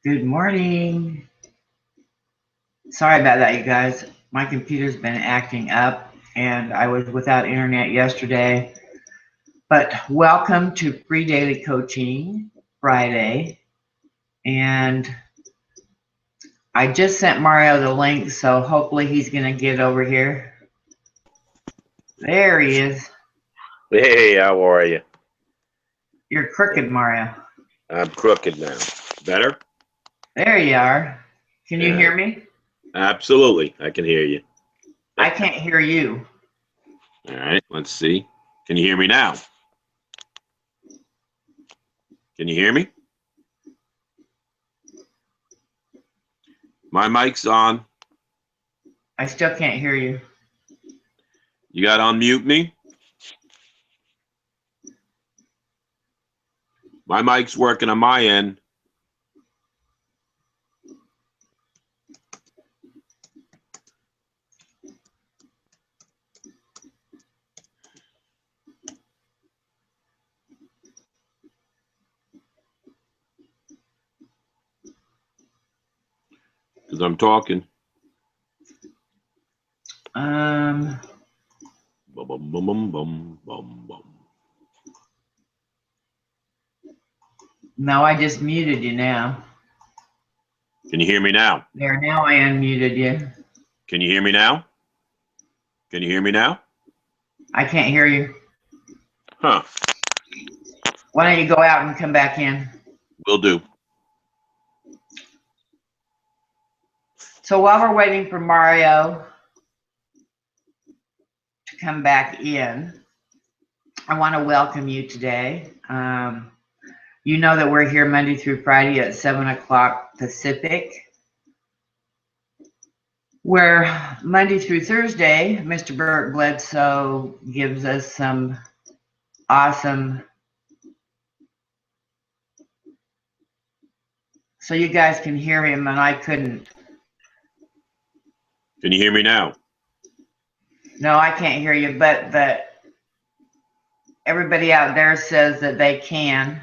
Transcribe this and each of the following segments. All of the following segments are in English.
Good morning. Sorry about that, you guys. My computer's been acting up and I was without internet yesterday. But welcome to Free Daily Coaching Friday. And I just sent Mario the link, so hopefully he's going to get over here. There he is. Hey, how are you? You're crooked, Mario. I'm crooked now. Better? There you are. Can you hear me? Absolutely. I can hear you. I can't hear you. All right, let's see. Can you hear me now? Can you hear me? My mic's on. I still can't hear you. You got to unmute me? My mic's working on my end. Because I'm talking. Um, Bum, bum, bum, bum, bum, bum, bum. No, I just muted you now. Can you hear me now? There, now I unmuted you. Can you hear me now? Can you hear me now? I can't hear you. Huh. Why don't you go out and come back in? Will do. So while we're waiting for Mario to come back in, I want to welcome you today. You know that we're here Monday through Friday at 7 o'clock Pacific. Where Monday through Thursday, Mr. Burt Bledsoe gives us some awesome. So you guys can hear him and I couldn't. Can you hear me now? No, I can't hear you, but everybody out there says that they can.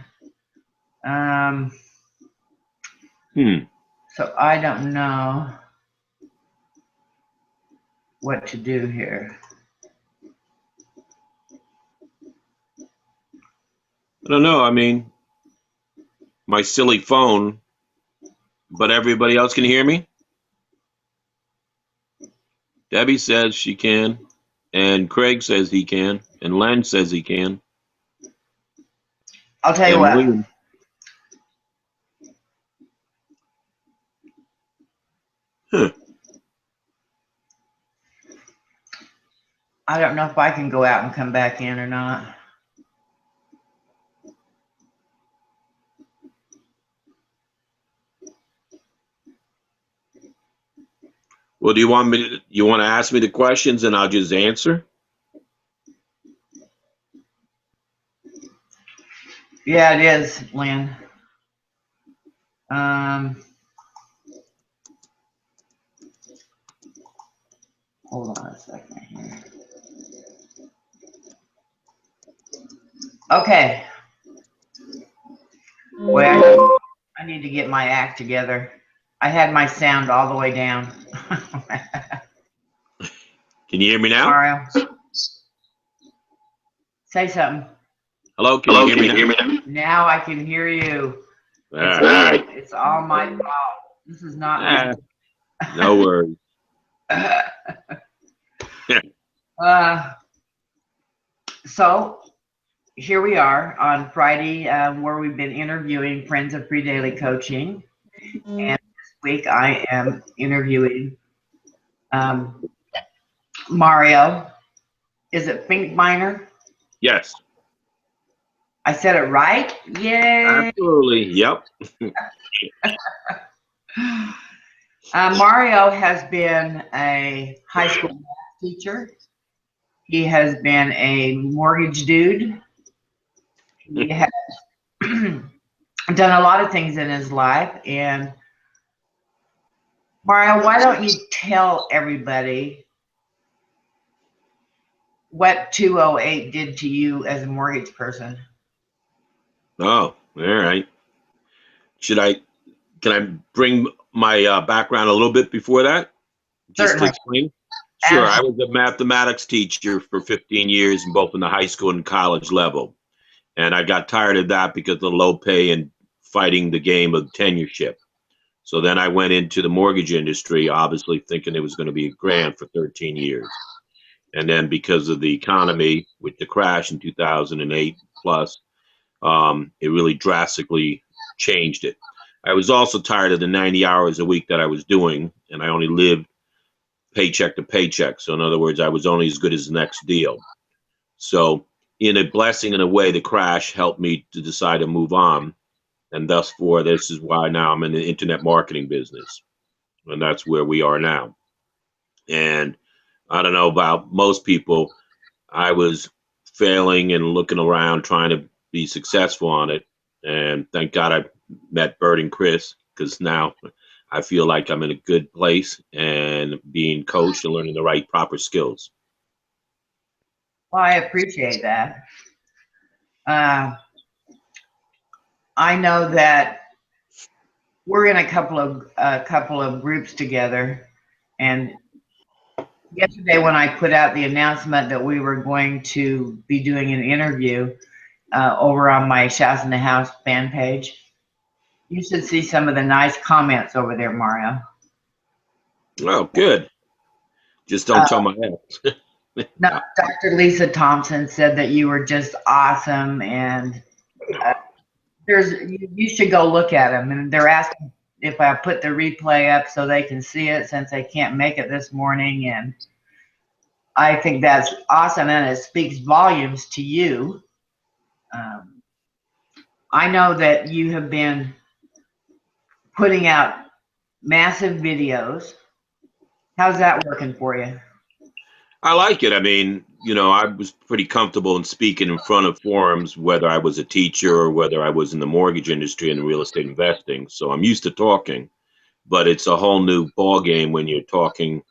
So I don't know what to do here. I don't know. I mean, my silly phone, but everybody else can hear me? Debbie says she can, and Craig says he can, and Len says he can. I'll tell you what. William. Huh. I don't know if I can go out and come back in or not. Well, do you want to ask me the questions and I'll just answer? Yeah, it is, Lynn. Hold on a second here. Okay. Well, I need to get my act together. I had my sound all the way down. Can you hear me now? Mario, say something. Hello, can you hear me now? Now I can hear you. All right. It's all my fault. This is not No worries. So here we are on Friday, where we've been interviewing Friends of Free Daily Coaching. And this week I am interviewing Mario. Is it Finkbeiner? Yes. I said it right? Yay! Absolutely. Yep. Mario has been a high school math teacher. He has been a mortgage dude. He has done a lot of things in his life. And Mario, why don't you tell everybody what 208 did to you as a mortgage person? Oh, all right. Can can I bring my background a little bit before that, just to Certainly. explain? Sure. I Absolutely. was a mathematics teacher for 15 years, both in the high school and college level. And I got tired of that because of the low pay and fighting the game of tenureship. So then I went into the mortgage industry, obviously thinking it was going to be grand for 13 years. And then because of the economy with the crash in 2008 plus, it really drastically changed it. I was also tired of the 90 hours a week that I was doing, and I only lived paycheck to paycheck. So in other words, I was only as good as the next deal. So in a blessing in a way, the crash helped me to decide to move on. And thus for this is why now I'm in the internet marketing business. And that's where we are now. And I don't know about most people, I was failing and looking around trying to be successful on it. And thank God I met Bert and Chris, because now I feel like I'm in a good place and being coached and learning the right proper skills. Well, I appreciate that. Uh, I know that we're in a couple of groups together, and yesterday when I put out the announcement that we were going to be doing an interview over on my Shaz in the House fan page, you should see some of the nice comments over there, Mario. Oh, good. Just don't tell my ex. No, Dr. Lisa Thompson said that you were just awesome, and uh, you should go look at them. And they're asking if I put the replay up so they can see it since they can't make it this morning, and I think that's awesome, and it speaks volumes to you. Um, I know that you have been putting out massive videos. How's that working for you? I like it. I mean, I was pretty comfortable in speaking in front of forums, whether I was a teacher or whether I was in the mortgage industry and real estate investing. So I'm used to talking, but it's a whole new ball game when you're talking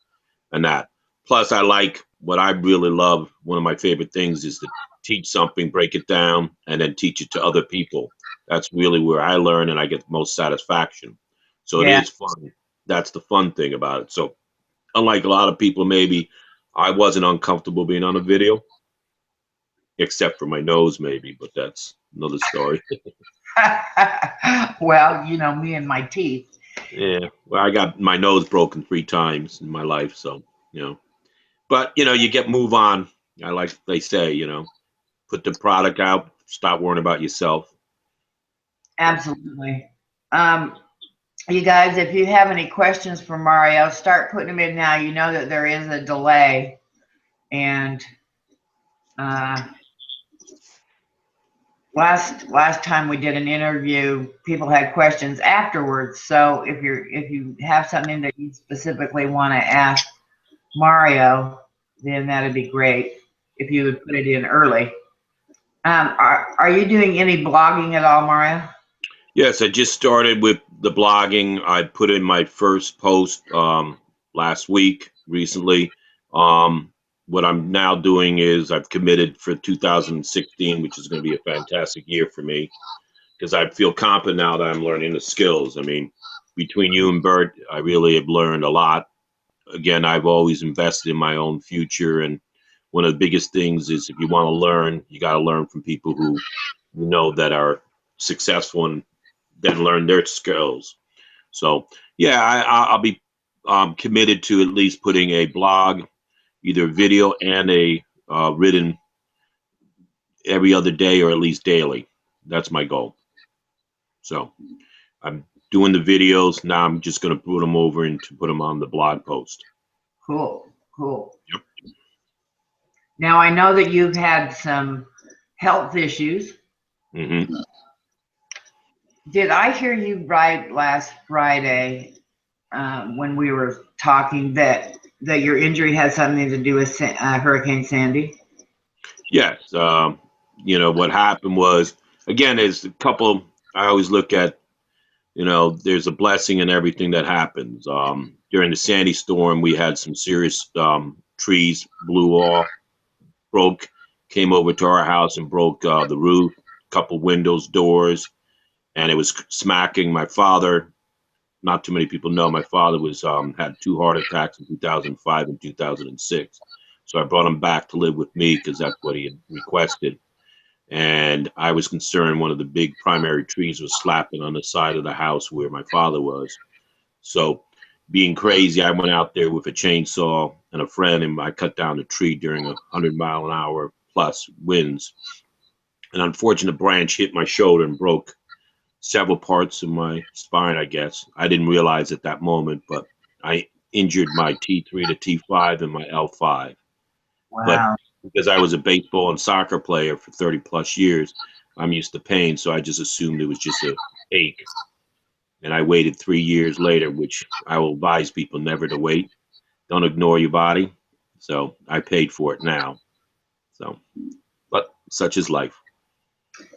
and that. Plus, I like what I really love. One of my favorite things is to teach something, break it down, and then teach it to other people. That's really where I learn and I get the most satisfaction. So it Yeah, is fun. That's the fun thing about it. So unlike a lot of people, maybe I wasn't uncomfortable being on a video, except for my nose, maybe, but that's another story. well, me and my teeth. Yeah, well, I got my nose broken 3 times in my life, so but you get move on. I like they say, put the product out, stop worrying about yourself. Absolutely. Um, you guys, if you have any questions for Mario, start putting them in now. You know that there is a delay, and uh, last time we did an interview, people had questions afterwards. So if you have something that you specifically want to ask Mario, then that'd be great if you would put it in early. Are you doing any blogging at all, Mario? Yes, I just started with the blogging. I put in my first post last week recently. What I'm now doing is I've committed for 2016, which is going to be a fantastic year for me because I feel confident now that I'm learning the skills. I mean, between you and Bert, I really have learned a lot. Again, I've always invested in my own future. And one of the biggest things is if you want to learn, you got to learn from people who you know that are successful and then learn their skills. So, yeah, I'll be committed to at least putting a blog, either video and a written every other day or at least daily. That's my goal. So I'm doing the videos. Now I'm just going to put them over and to put them on the blog post. Cool, cool. Yep. Now I know that you've had some health issues. hmm Did I hear you right last Friday when we were talking that your injury had something to do with Hurricane Sandy? Yes. What happened was, again, there's a couple, I always look at, there's a blessing in everything that happens. During the Sandy storm, we had some serious trees blew off, broke, came over to our house and broke the roof, couple windows, doors, and it was smacking my father. not too many people know, my father was had 2 heart attacks in 2005 and 2006. So I brought him back to live with me because that's what he had requested. And I was concerned one of the big primary trees was slapping on the side of the house where my father was. So, being crazy, I went out there with a chainsaw and a friend, and I cut down the tree during 100-mile-an-hour plus winds. An unfortunate branch hit my shoulder and broke several parts of my spine, I guess. I didn't realize at that moment, but I injured my T3 to T5 and my L5. But Wow. because I was a baseball and soccer player for 30 plus years, I'm used to pain, so I just assumed it was just a ache. And I waited 3 years later, which I will advise people never to wait. Don't ignore your body. So I paid for it now. So, but such is life.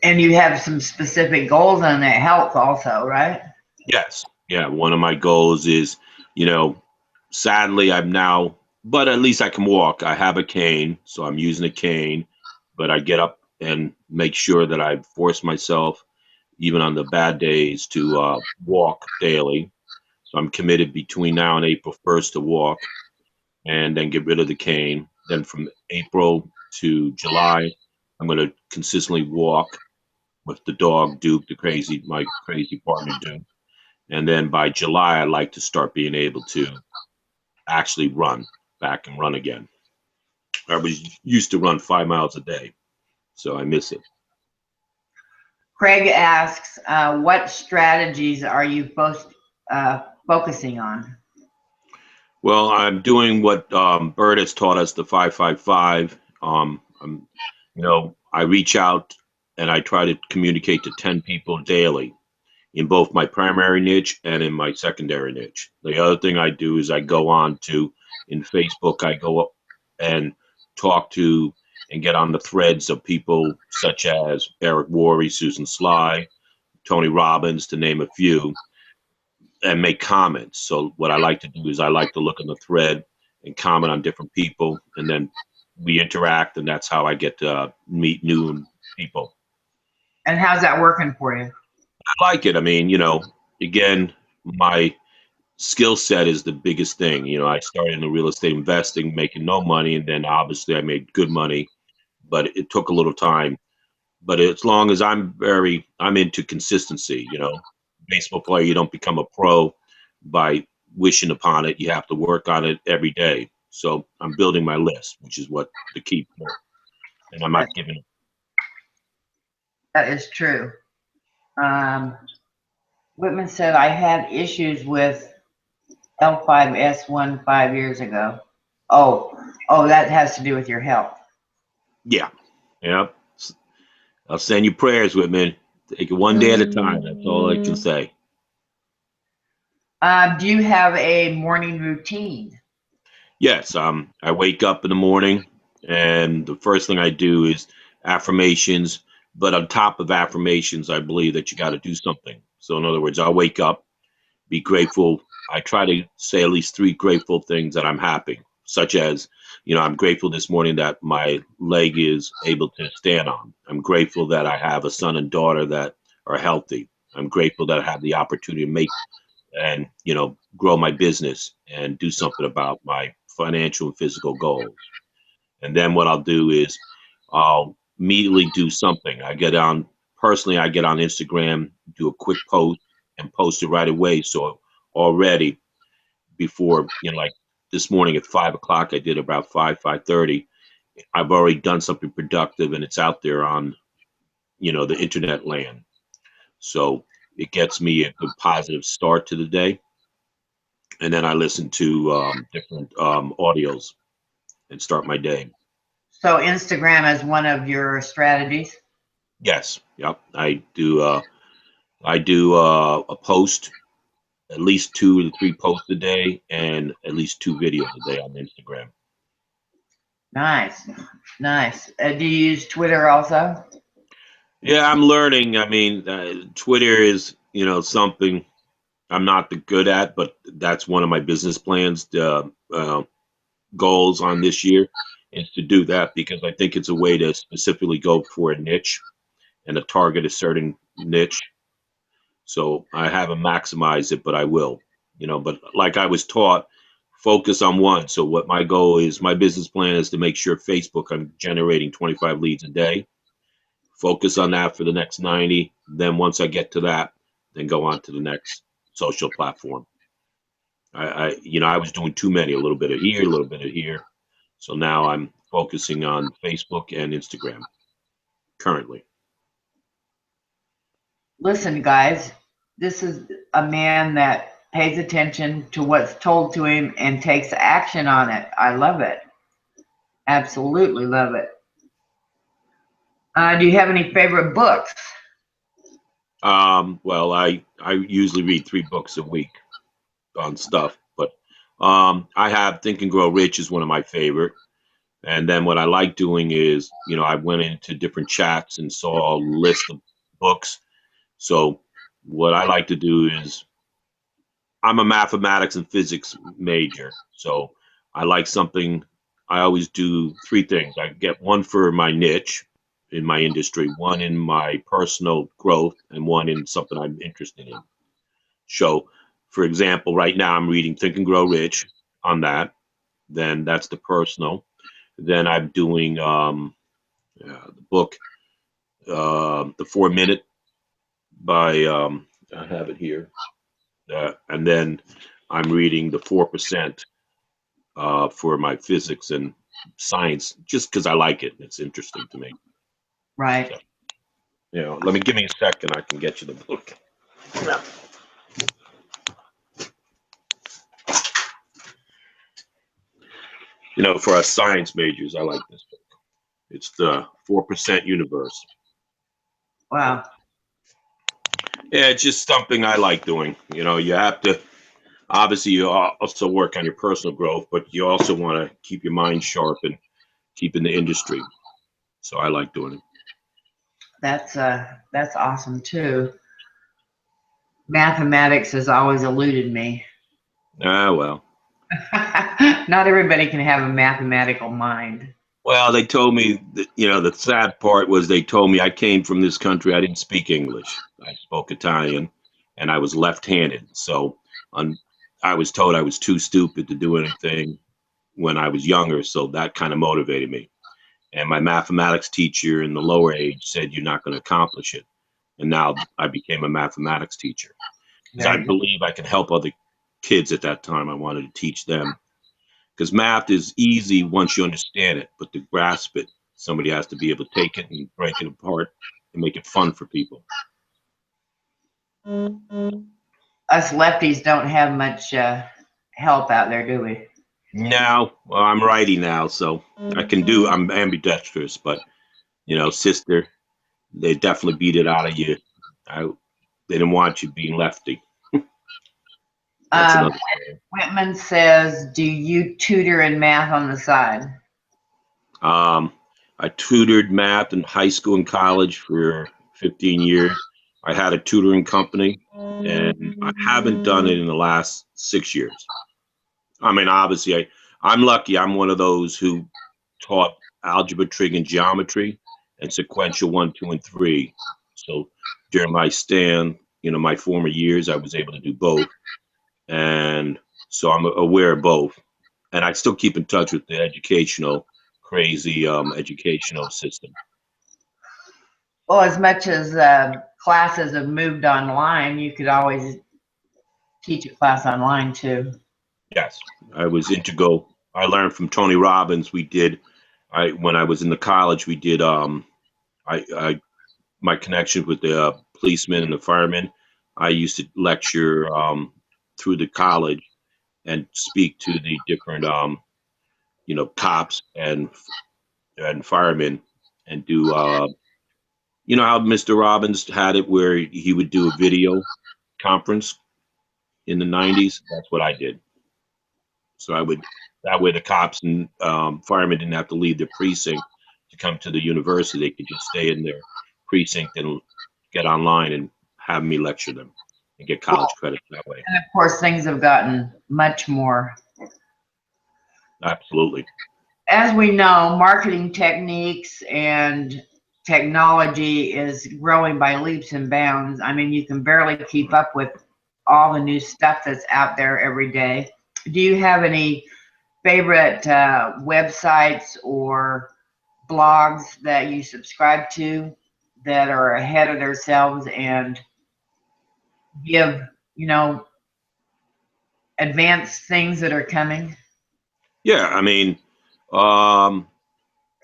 And you have some specific goals on that health also, right? Yes. Yeah. One of my goals is, you know, sadly, I'm now, but at least I can walk. I have a cane, so I'm using a cane, but I get up and make sure that I force myself, even on the bad days, to walk daily. So I'm committed between now and April 1st to walk and then get rid of the cane. Then from April to July, I'm going to consistently walk with the dog, Duke, my crazy partner, Duke. And then by July, I'd like to start being able to actually run back and run again. I was used to run 5 miles a day, so I miss it. Craig asks, what strategies are you focusing on? Well, I'm doing what Bert has taught us, the 555. I reach out and I try to communicate to 10 people daily in both my primary niche and in my secondary niche. The other thing I do is I go on to, in Facebook, I go up and talk to and get on the threads of people such as Eric Worre, Susan Sly, Tony Robbins, to name a few, and make comments. So what I like to do is I like to look in the thread and comment on different people, and then we interact, and that's how I get to meet new people. And how's that working for you? I like it. I mean, again, my skill set is the biggest thing. I started in the real estate investing, making no money, and then obviously I made good money, but it took a little time. But as long as I'm into consistency. Baseball player, you don't become a pro by wishing upon it. You have to work on it every day. So I'm building my list, which is what the key point. And I'm not giving. That is true. Whitman said, I had issues with L5S1 5 years ago. Oh, that has to do with your health. Yeah. Yeah. I'll send you prayers, Whitman. Take it one day at a time. That's all I can say. Do you have a morning routine? Yes. I wake up in the morning, and the first thing I do is affirmations. But on top of affirmations, I believe that you got to do something. So in other words, I'll wake up, be grateful. I try to say at least 3 grateful things that I'm happy, such as, I'm grateful this morning that my leg is able to stand on. I'm grateful that I have a son and daughter that are healthy. I'm grateful that I have the opportunity to make and, grow my business and do something about my financial and physical goals. And then what I'll do is I'll immediately do something. I get on Instagram, do a quick post and post it right away. So already before, like this morning at 5 o'clock, I did about 5:30. I've already done something productive and it's out there on, the internet land. So it gets me a good positive start to the day. And then I listen to different audios and start my day. So Instagram is one of your strategies? Yes. Yep. I do a post, at least 2 to 3 posts a day, and at least 2 videos a day on Instagram. Nice. Do you use Twitter also? Yeah, I'm learning. I mean, Twitter is, something I'm not the good at, but that's one of my business plans, goals on this year is to do that because I think it's a way to specifically go for a niche and to target a certain niche. So I haven't maximized it, but I will. But like I was taught, focus on one. So what my goal is, my business plan is to make sure Facebook, I'm generating 25 leads a day. Focus on that for the next 90. Then once I get to that, then go on to the next social platform. I was doing too many, a little bit of here, a little bit of here. So now I'm focusing on Facebook and Instagram currently. Listen, guys, this is a man that pays attention to what's told to him and takes action on it. I love it. Absolutely love it. Do you have any favorite books? Well, I usually read 3 books a week on stuff, but I have Think and Grow Rich is one of my favorite. And then what I like doing is, I went into different chats and saw a list of books. So what I like to do is, I'm a mathematics and physics major. So I like something, I always do 3 things. I get one for my niche in my industry, one in my personal growth, and one in something I'm interested in. So, for example, right now I'm reading Think and Grow Rich on that. Then that's the personal. Then I'm doing the book, The 4 Minute by, I have it here. And then I'm reading The 4% for my physics and science, just because I like it. It's interesting to me. Right. So, give me a second. I can get you the book. Yeah. For us science majors, I like this book. It's The 4% Universe. Wow. Yeah, it's just something I like doing. You have to, obviously, you also work on your personal growth, but you also want to keep your mind sharp and keep in the industry. So I like doing it. That's awesome too. Mathematics has always eluded me. Well. Not everybody can have a mathematical mind. Well, they told me that, the sad part was they told me I came from this country. I didn't speak English. I spoke Italian and I was left-handed. So I was told I was too stupid to do anything when I was younger. So that kind of motivated me. And my mathematics teacher in the lower age said, you're not going to accomplish it. And now I became a mathematics teacher because I believe I can help other kids at that time. I wanted to teach them. Because math is easy once you understand it, but to grasp it, somebody has to be able to take it and break it apart and make it fun for people. Us lefties don't have much help out there, do we? No, well, I'm righty now, so I'm ambidextrous, but, sister, they definitely beat it out of you. They didn't want you being lefty. That's another thing. Whitman says, do you tutor in math on the side? I tutored math in high school and college for 15 years. I had a tutoring company, and I haven't done it in the last 6 years. I mean, obviously, I'm lucky. I'm one of those who taught algebra, trig, and geometry, and sequential 1, 2, and 3. So during my my former years, I was able to do both, and so I'm aware of both. And I still keep in touch with the crazy educational system. Well, as much as classes have moved online, you could always teach a class online too. Yes, I was integral. I learned from Tony Robbins. When I was in the college, we did, my connection with the policemen and the firemen. I used to lecture through the college and speak to the different, cops and firemen and do, how Mr. Robbins had it where he would do a video conference in the 90s. That's what I did. So that way the cops and firemen didn't have to leave their precinct to come to the university. They could just stay in their precinct and get online and have me lecture them and get college credit that way. And of course, things have gotten much more. Absolutely. As we know, marketing techniques and technology is growing by leaps and bounds. I mean, you can barely keep up with all the new stuff that's out there every day. Do you have any favorite websites or blogs that you subscribe to that are ahead of themselves and give, you know, advanced things that are coming? Yeah, I mean, um,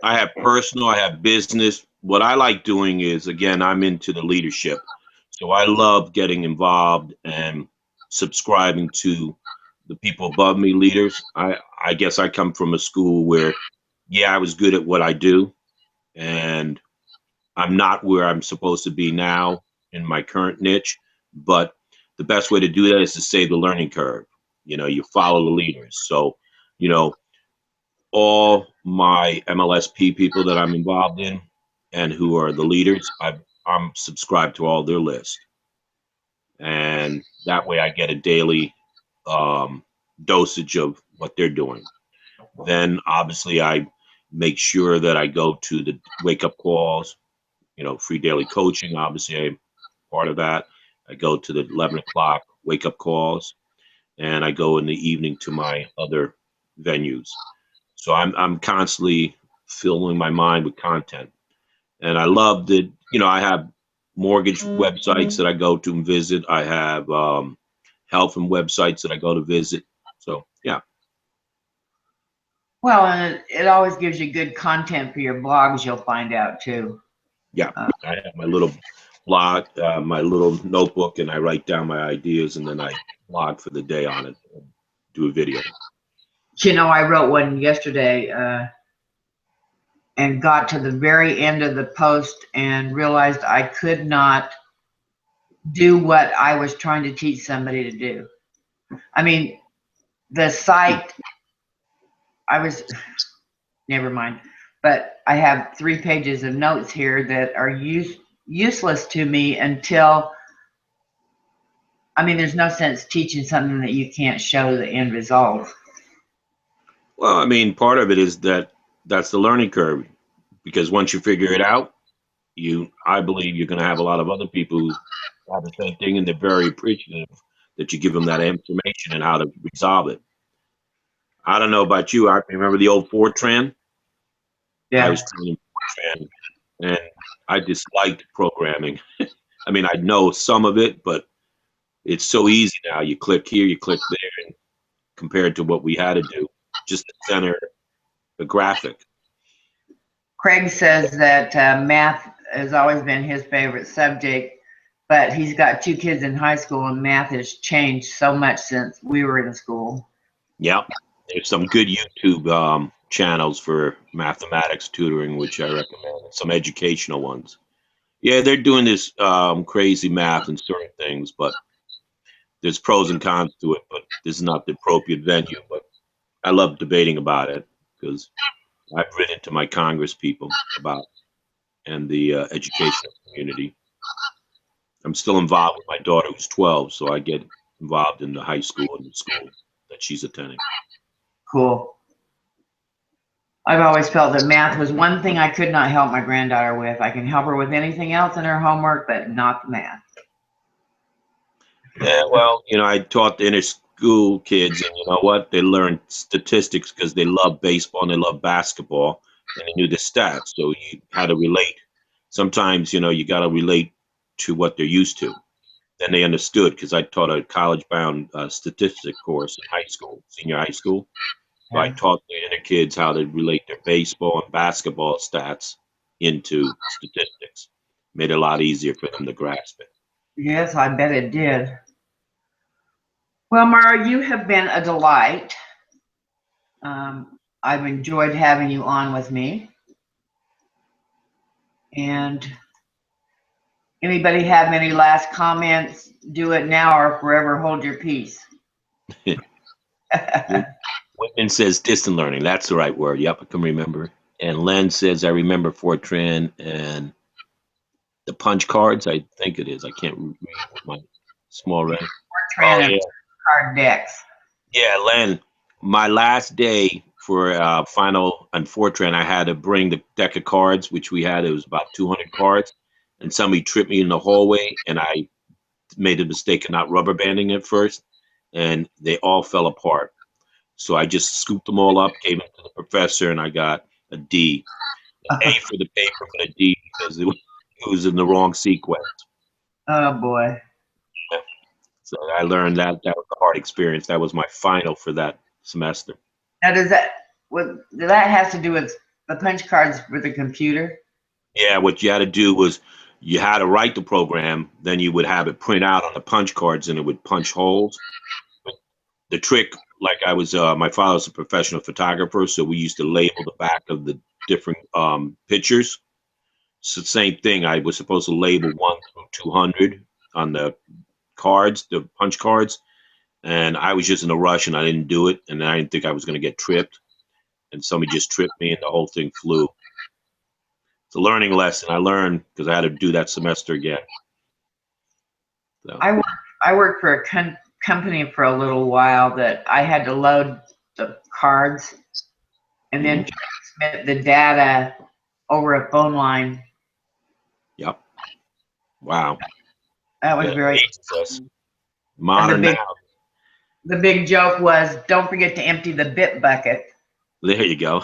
I have personal, I have business. What I like doing is, again, I'm into the leadership. So I love getting involved and subscribing to the people above me, leaders. I guess I come from a school where, yeah, I was good at what I do, and I'm not where I'm supposed to be now in my current niche. But the best way to do that is to save the learning curve. You know, you follow the leaders. So, you know, all my MLSP people that I'm involved in and who are the leaders, I'm subscribed to all their lists. And that way I get a daily dosage of what they're doing. Then obviously I make sure that I go to the wake up calls, you know, free daily coaching. Obviously, I'm part of that. I go to the 11 o'clock wake up calls, and I go in the evening to my other venues. So I'm constantly filling my mind with content, and I love that. You know, I have mortgage websites that I go to and visit. I have health and websites that I go to visit. So yeah, Well, and it always gives you good content for your blogs, you'll find out too. yeah. Uh, I have my little blog, my little notebook, and I write down my ideas, and then I blog for the day on it, and do a video. you know, I wrote one yesterday and got to the very end of the post and realized I could not do what I was trying to teach somebody to do. I mean, the site, I was, never mind, but I have 3 pages of notes here that are useless to me until, I mean, there's no sense teaching something that you can't show the end result. Well, I mean, part of it is that that's the learning curve, because once you figure it out, I believe you're going to have a lot of other people who have the same thing, and they're very appreciative that you give them that information and how to resolve it. I don't know about you. I remember the old Fortran. I Yeah. was training Fortran, and I disliked programming. I mean, I know some of it, but it's so easy now. You click here, you click there, and compared to what we had to do, just to center a graphic. Craig says that math has always been his favorite subject, but he's got 2 kids in high school and math has changed so much since we were in school. Yeah, there's some good YouTube channels for mathematics tutoring, which I recommend, and some educational ones. Yeah, they're doing this crazy math and certain things, but there's pros and cons to it. But this is not the appropriate venue. But I love debating about it because I've written to my Congress people about and the educational community. I'm still involved with my daughter who's 12, so I get involved in the high school and the school that she's attending. Cool. I've always felt that math was one thing I could not help my granddaughter with. I can help her with anything else in her homework, but not math. Yeah, well, you know, I taught the inner school kids, and you know what? They learned statistics because they love baseball and they love basketball, and they knew the stats. So you had to relate. Sometimes, you know, you got to relate to what they're used to. Then they understood because I taught a college-bound statistic course in high school, senior high school. So I Yeah. taught the inner kids how to relate their baseball and basketball stats into statistics. Made it a lot easier for them to grasp it. Yes, I bet it did. Well, Mara, you have been a delight. I've enjoyed having you on with me. And anybody have any last comments? Do it now or forever hold your peace. Whitman says distant learning. That's the right word. Yep, I can remember. And Len says, I remember Fortran and the punch cards. I think it is. I can't read with my small red. Oh, Fortran and yeah. card decks. Yeah, Len. My last day for final and Fortran, I had to bring the deck of cards, which we had. It was about 200 cards, and somebody tripped me in the hallway, and I made the mistake of not rubber banding it first, and they all fell apart. So I just scooped them all up, gave them to the professor, and I got a D, an A for the paper, but a D because it was in the wrong sequence. Oh boy. So I learned that was a hard experience. That was my final for that semester. Now, does that has to do with the punch cards for the computer? Yeah, what you had to do was you had to write the program, then you would have it print out on the punch cards, and it would punch holes. But the trick, like my father was a professional photographer, so we used to label the back of the different pictures. It's the same thing. I was supposed to label 1 through 200 on the cards, the punch cards, and I was just in a rush and I didn't do it, and I didn't think I was going to get tripped, and somebody just tripped me, and the whole thing flew. It's a learning lesson. I learned because I had to do that semester again. So. I worked for a company for a little while that I had to load the cards and then transmit the data over a phone line. Yep. Wow. That was very modern now. The big joke was, don't forget to empty the bit bucket. There you go.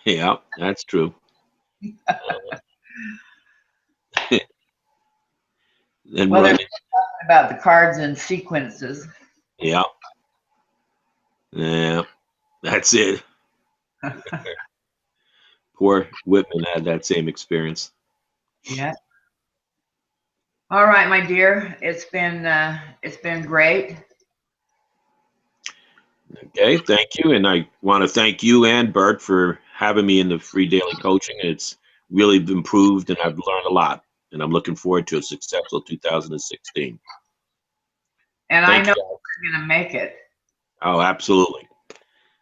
Yeah, that's true. Then well, they're talking about the cards and sequences. Yeah. Yeah, that's it. Poor Whitman had that same experience. Yeah. All right, my dear. It's been great. Okay, thank you. And I want to thank you and Bert for having me in the free daily coaching. It's really improved and I've learned a lot. And I'm looking forward to a successful 2016. And I know we're going to make it. Oh, absolutely.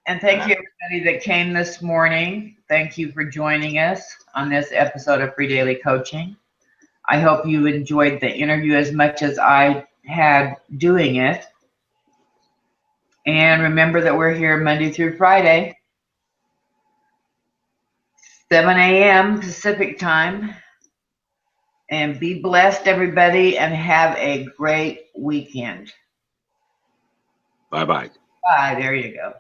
And thank you, everybody that came this morning. Thank you for joining us on this episode of Free Daily Coaching. I hope you enjoyed the interview as much as I had doing it. And remember that we're here Monday through Friday, 7 a.m. Pacific time. And be blessed, everybody, and have a great weekend. Bye-bye. Bye. There you go.